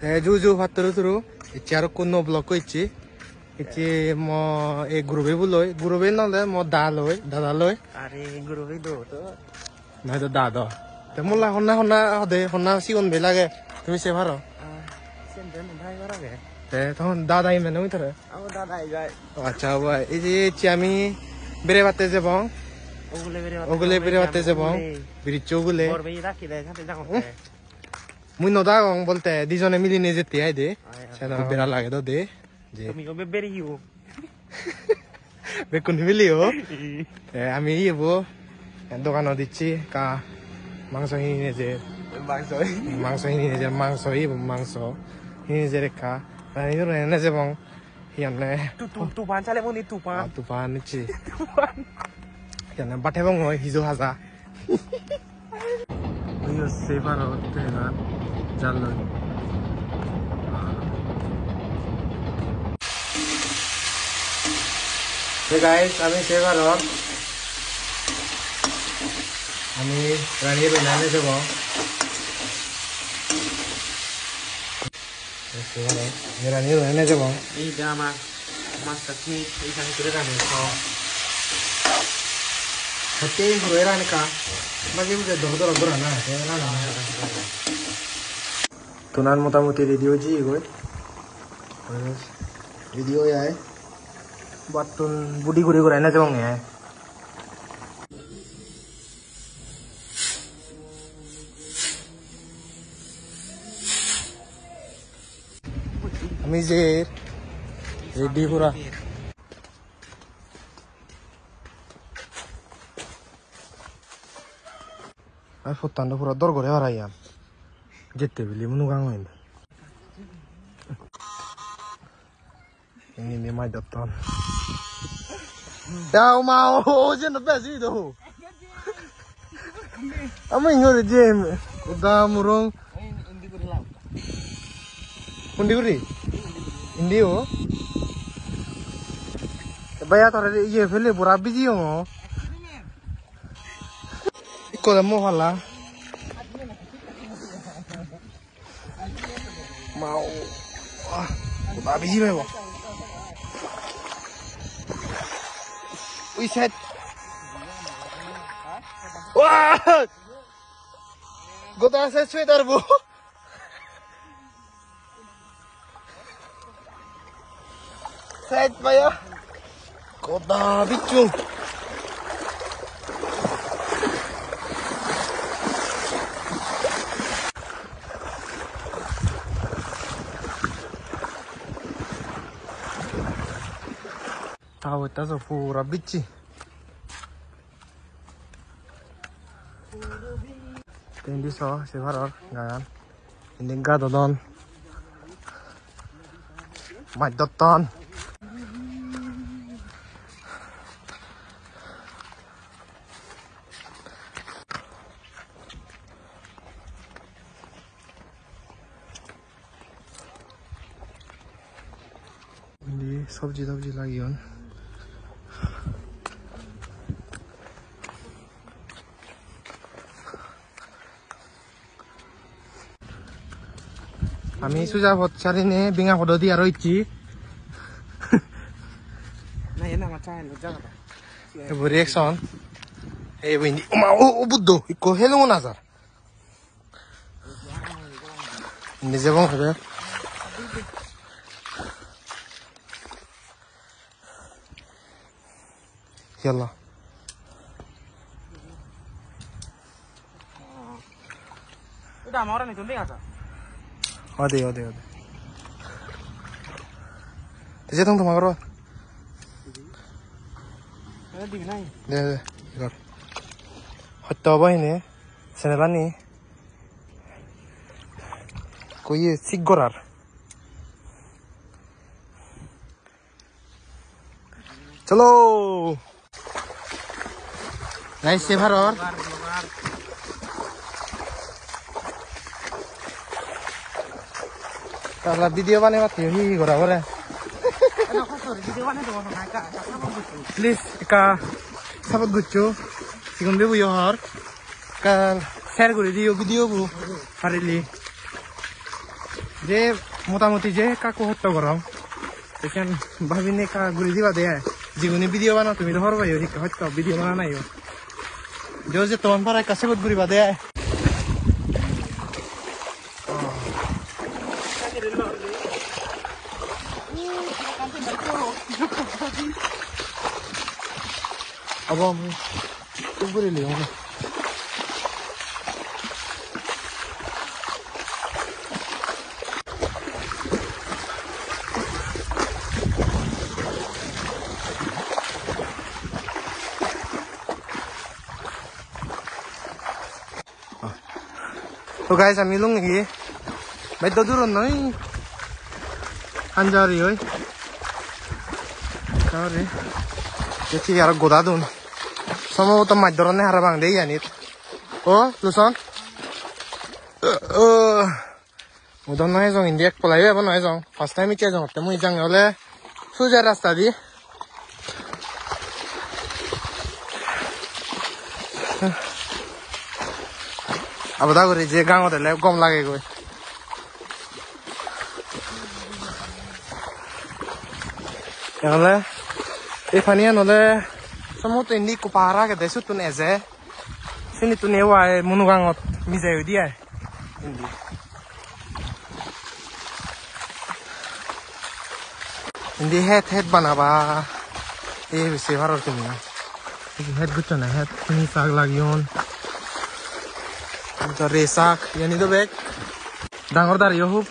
Juju Faturu, Charukuno Blocoichi, it's a Grubebuloi, Grubeno, more Daloi, Dadaloi. Are Grubido. Neither Dado. The Mula Hona, the Hona Sion Belage, to Miss Evaro. Send them and The Dada in the winter. Oh, that I got. Watch out, is it Chami? Berevatezebon? Ogule Berevatezebon, Birichogule. Or be lucky that nothing. Munodagong Volte, Dizon Millinese Tiade, Sana Lagado de. You bury you. Becunvilio, Amiibo, and Dogano Dici, Ka Mansoin is a Mansoin is a Manso, Manso, he is a car, and you ran as a bong. He and to punch only 2 pounds to Panichi. But Heaven, he's Haza. We are safer out there. Jallo. Hey guys, I'm safer out. I'm running banana the ball. Running banana the ball. Hey, Dama, Master Key, you can put it on the call. Hati Huera Nika, Magim the Doctor of Burana. Tunan Motamuti video G, video ya, but tun Budi Guri Gurana Jong ya. Amizir, ready Hura. I put on the door wherever I am. Get the Limugang. In my doctor. Down my hose in the best either. I'm in your gym. Damurong Unduri Indio Bayato, you feel it, Burabizio. Call the Mohala Mau Babi. We said, what? Go to the sweater, boo. Said, Maya. Go to the bichu. Tahu itu so pura bici. Ini so sekarang kan. Ini gado don. Madoton. Ini sabji lagi on. Kami sudah buat cari nih bingung udah di Aroichi. Nah, ini macam apa? Jangan apa? Ibu reaction. Ini, budo, ikut hello nazar. Ini sebang ada. Yalla. Udah mau orang itu nggak sah? Ode. Terus tong tomagro. Ada di mana? 네, 이거. 헛다 봐이네. 세네바니. 거기 시고랄. चलो. Nice saver और Kalau video mana mat yoi gora gora. Please ka sabat guccio. Sigon bebu yo har. Ka share gori dio video bu. Harili. যে মোটামুটি যে কাকু হত্যা গরম এখান ভাবিনে কা গুলি দিবা দেয় জীবনে ভিডিও বানাও তুমি তো হরবাই হত্যা ভিডিও বানা নাই যে তোমার পাড়ায় কাছে বোধ ঘুরিবা দেয় अब আমি উপরে লিও না তো গাইস আমি লুং নাকি ভাই তো দূর নয় 한자리 ơi 가을에 여기 야라 고다돈 সম্ভবত মাছ ধরনের হারা ভাঙ দেই জানিত ও লুসন উদন নয় যাও ইন্ডিয়াক পলাই যাব নয় যাও ফার্স্ট টাইম ইচ্ছে যাও মই যাং হলে সুজা রাস্তা দি আবদা করে যে গাঁৱত হলে গম লাগে গৈ নহলে এইফানিয়া নহলে সমুদ্র ইন্দি কুপাহারা কে দেশো তুন এজে সিনি তুন এওয়া মুনুগাঙত মিজাই দিয়া ইন্দি ইন্দি হেড বানাবা এই হইছে ভারত তুমি হেড গুচ্ছ না হেড তুমি সাগ লাগিয়ন তো রেসাক ইয়ানি তো বেক ডাঙর দাঁড়িয়ে হুব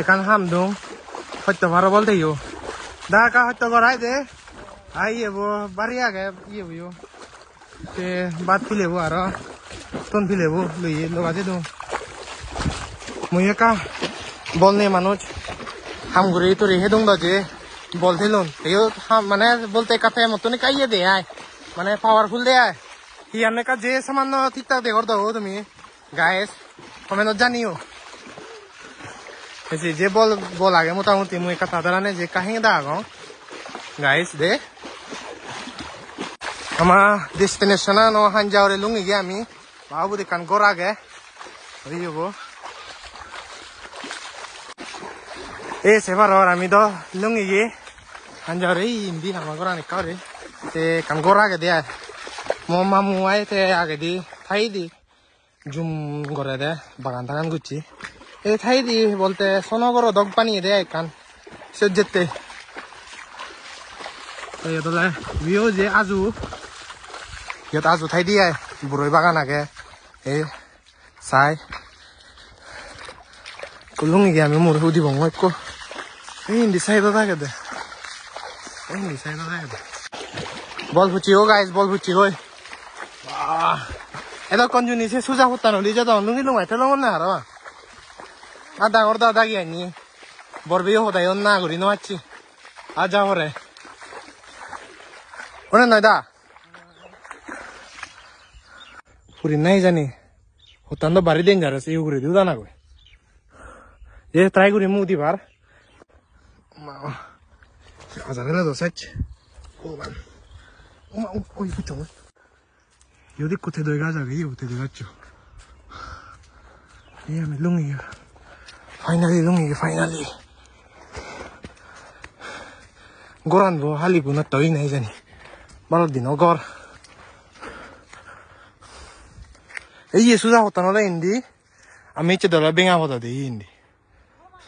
এখান হাম দং হয়তো ভালো বলতে ইও দাকা হয়তো গড়াই দে আইয়ে বো বাড়ি আগে ইয়ে বইও তে বাদ ফিলেবো আর তন ফিলেবো লইয়ে লগাতে দো মুই একা বল নে মানুষ হামগুড়ি তো রেহে দং যে বল দিলুন এও মানে বলতে কাতে মতন কাইয়ে দে আয় মানে পাওয়ারফুল দে আয় হি আনে কা যে সামান্য ঠিকঠাক দে করতে হো তুমি গাইস কমেন্ট জানিও যে বল আগে মোটামুটি মুই কথা দাঁড়ানে যে কাহিনী দা আগো গাইস দে আমার ডেস্টিনেশন নো হানজাওরে লুঙ্গি গে আমি বাবু দেখান গোরা গে হইবো এ সেবার আমি তো লুঙ্গি গে হানজাওরে ইন্দি আমার গোরা নিকারে তে কান গোরা গে দে মো মামু আই তে আগে দি থাই দি জুম করে দে বাগান টাগান গুচ্ছি এই থাই দি বলতে সোনগর দগ বানিয়ে দে কান সে যেতে তোলে ভিও যে আজু ইয়াত আজু থাই দিয়ে বুড়ই বাগান আগে এই চাই কুলুঙি গে আমি মোর সুধিব মই কো এই হিন্দি চাইদা থাকে দে এই হিন্দি চাইদা থাকে দে বল ফুচি ও গাইস বল ফুচি ঐ এটা কনজুনি সে সুজা হতা নলি যা দাও লুঙ্গি লুমাই তেল মন না হারা আদা ওর দাদা গিয়া নি বরবি হদাই না করি নাচ্ছি আজা হরে ওরে নয় দা পুরি নাই জানি হতান তো বাড়ি দেন যারা সেই ঘুরে দিও দানা কই যে ট্রাই করি মু দিবার আজারে না দোসাচ ও বান ওই ফুটো 여기 끝에 들어가자 이 끝에 들어갔죠 예 melung이 파이널리 룽이 파이널리 고란 뭐 할리고 나 떠이 나이자니 바로 디노걸 এই সুজা হতা নলে ইন্দি আমি ইচ্ছে দলা বেঙা হতা দে ইন্দি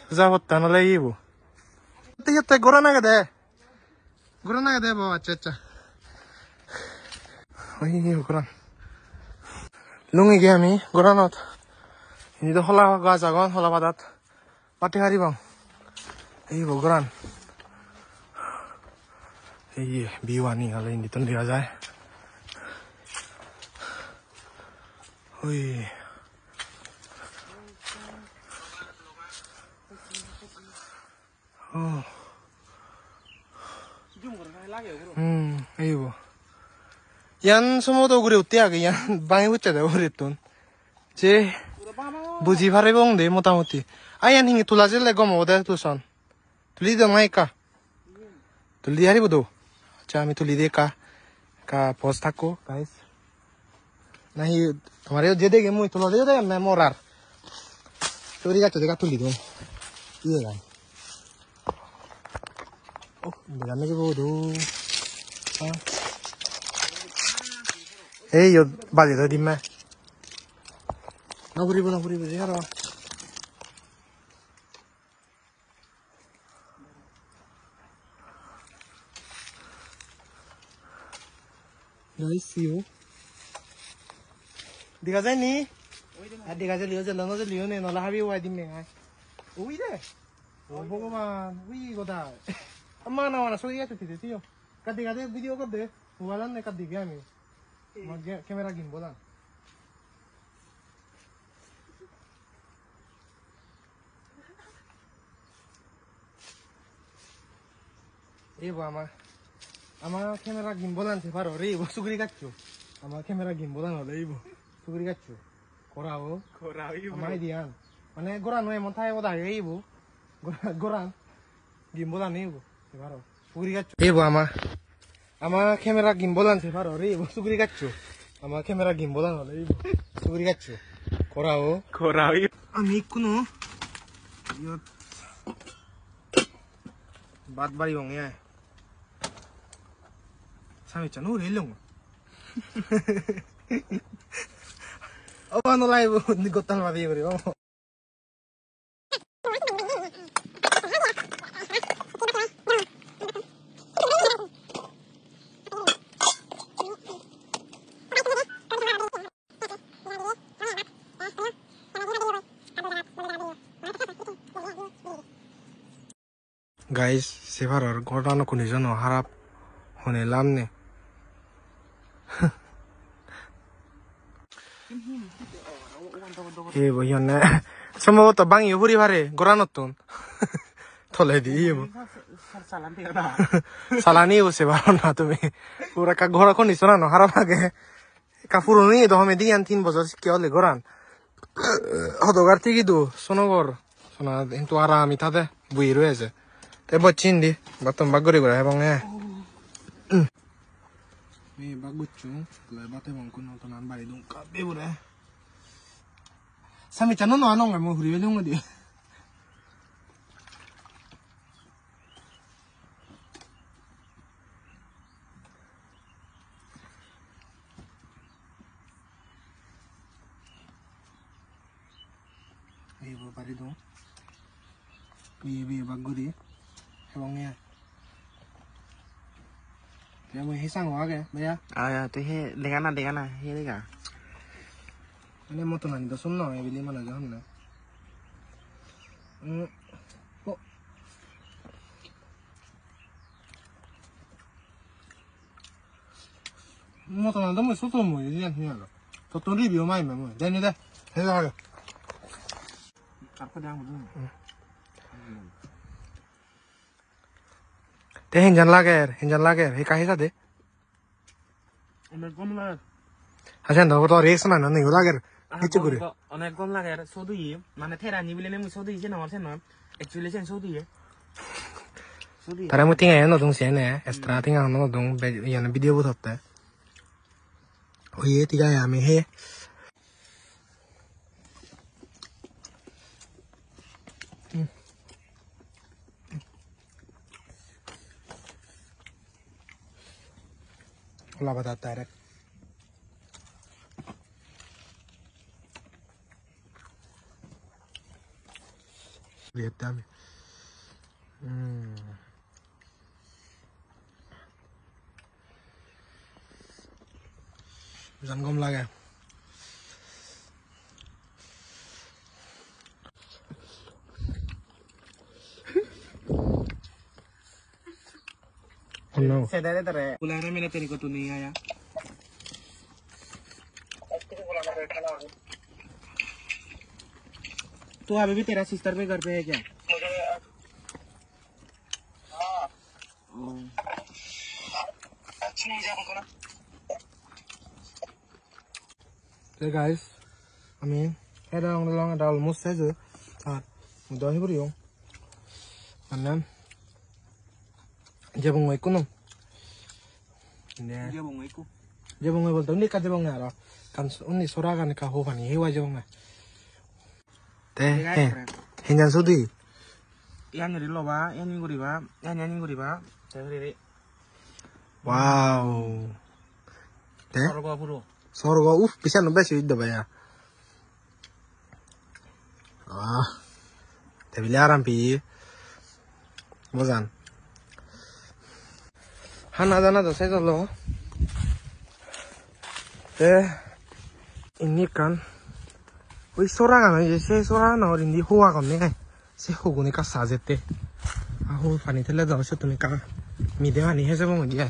সুজা হতা নলে ইবো তে গোরা না দে বাবা আচ্ছা আচ্ছা ওই গোরা লুঙ্গি গে আমি গোরানত ইনি তো হলা গাছ আগন হলা বাদাত পাতি হারিবাং এই গোরান এই বিওয়ানি হলে ইন্দি তন দেওয়া যায় ওই ও এই ইয়ান সমতো ঘুরে উঠতে আগে ইয়ান বাঙি হচ্ছে দে ওরে তুন যে বুঝি ভারে বং দে মোটামুটি আয়ান হিঙে তুলা জেলে গম ওদে তুলসন তুলি দে মাইকা তুলি হারিব দো আচ্ছা আমি তুলি দে কা পোজ থাকো গাইস নাহি তোমার যে দেখে মুই তুলা দে না মরার তোরি গাছ দেখা তুলি দো Iya kan. Oh, dengan lagi bodoh. Yo balik tadi mah. Nak beri sekarang. Guys, see you. Diga ni. Diga liyo jalan aja liyo nih. Nolah habis wajib nih. Ui deh. Oh, Bhagavan. Ui goda. Amma na wana soya tuh tidak tiyo. Kadiga deh video kau deh. Mobilan nih kadiga nih. Kamera gimbolan. Ibu ama kamera gimbolan sih baru. Ibu sugri kacau. Ama kamera gimbolan oleh ibu. Sugri kacau. Korau ibu. Ama idian. Mana goran nih mau tanya udah ya ibu. Goran. Gimbolan ibu. Sih baru. Sugri kacau. Ibu ama kamera gimbolan sih baru. Ibu sugri kacau. Ama kamera gimbolan oleh ibu. Sugri kacau. Korau ibu. Ami kuno. Yo. बात बारी होंगे यार सामी चनो रे लूंगा अब आनो live निकोतल मारी करी हो Guys, sekarang orang aku ni jono harap hone lam ni. Boyan na. Semua tu bang ibu ribare, goran otun. Toleh di ibu. Salani ibu sekarang na tu me. Pura kak goran aku ni sona no harap lagi. Kafuru ni itu hame dian 3 bozor sikit oleh goran. Hodo garti gitu, sonogor. Sona itu arah mitade buiru aja. Tebot cindi, baton bagori gula hebong ya. Nih bagus cung, lebat hebong kuno tonan bari dong kabe gula. Sami channel no anong mau huri belum dia. Ibu bari dong. Ibu bagori. Hebongnya. Dia mau hisang wae, Maya. Ya, tuh he, dengan he lega. Ini mau tuh nanti dosun no, ya beli mana jangan lah. Kok? Mau tuh nanti mau soto mau, jadi yang lah. Soto review main mau, jadi deh, hebat. Apa dah mau? Teh henjan lager, he kahe sa de? Onek gom lager. Hasan dah betul reaksi mana nih lager, itu gure. Onek gom lager, sodu ye, mana tera ni beli nemu sodu ye na orang sana, actually sen sodu ye. Tara mu tinggal ya nodong sih nih, extra tinggal nodong, yang video buat apa? Oh iya tiga ya he. Olah batata rek. Lihat kami. Jangan gom lagi. Oh no. Sedare tere. Bulan ini teri ko tu नहीं आया. तू अभी भी तेरा sister पे घर पे है क्या? Hey guys, ada almost saja. Mudah hibur yung. Mana? Jabong ikut nom. Jabong ikut. Jabong boleh ni kat jabong ada. Kan ini sorakan kah ho pani hewa jabong. Teh, henjan sudi. ইয়ানি লবা ইয়ানি কৰিবা ইয়ানি কৰিবা তেৰি wow te সৰগা পুৰো sorgo uf bisa no besi idda baya te bilaran pi mozan hana dana do sai lo te ini kan oi sorangan je se sorana orindi huwa kon ne se huguni ka sajete aho pani thele daw se tumi ka mi de ani hese bong dia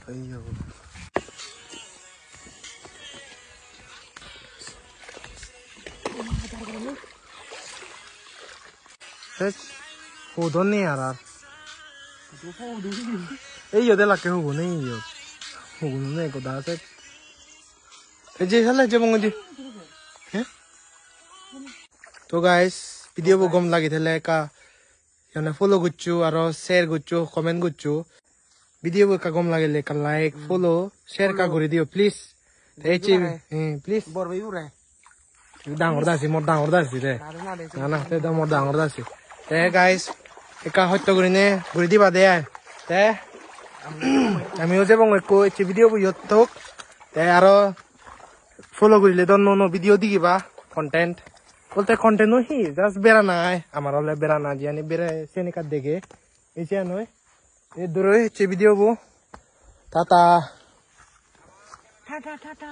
ayo es hodone yaar এই ওদের লাগে হবো নেই হবো নেই কোথা আছে এই যে সালে যে বঙ্গজি হ্যাঁ তো গাইস ভিডিও বো গম লাগি থলে কা ইয়ানে ফলো গুচ্চু আর শেয়ার গুচ্চু কমেন্ট গুচ্চু ভিডিও বো কা গম লাগিলে কা লাইক ফলো শেয়ার কা করে দিও প্লিজ এই চি প্লিজ বরবাই উরে ডাঙর দাসি মোর ডাঙর দাসি রে না না তে মোর ডাঙর দাসি তে গাইস একা হত্যা করিনে করে দিবা দে তে আমিও যে বং একো এই ভিডিও বো ইউটিউব তে আর ফলো করিলে দন নো ভিডিও দিবা কন্টেন্ট বলতে কন্টেন্ট নহি জাস্ট বেরা নাই আমার হলে বেরা না জানি বেরা সেনে কা দেখে এই যে নয় এই দূরে এই ভিডিও বো টাটা টাটা টাটা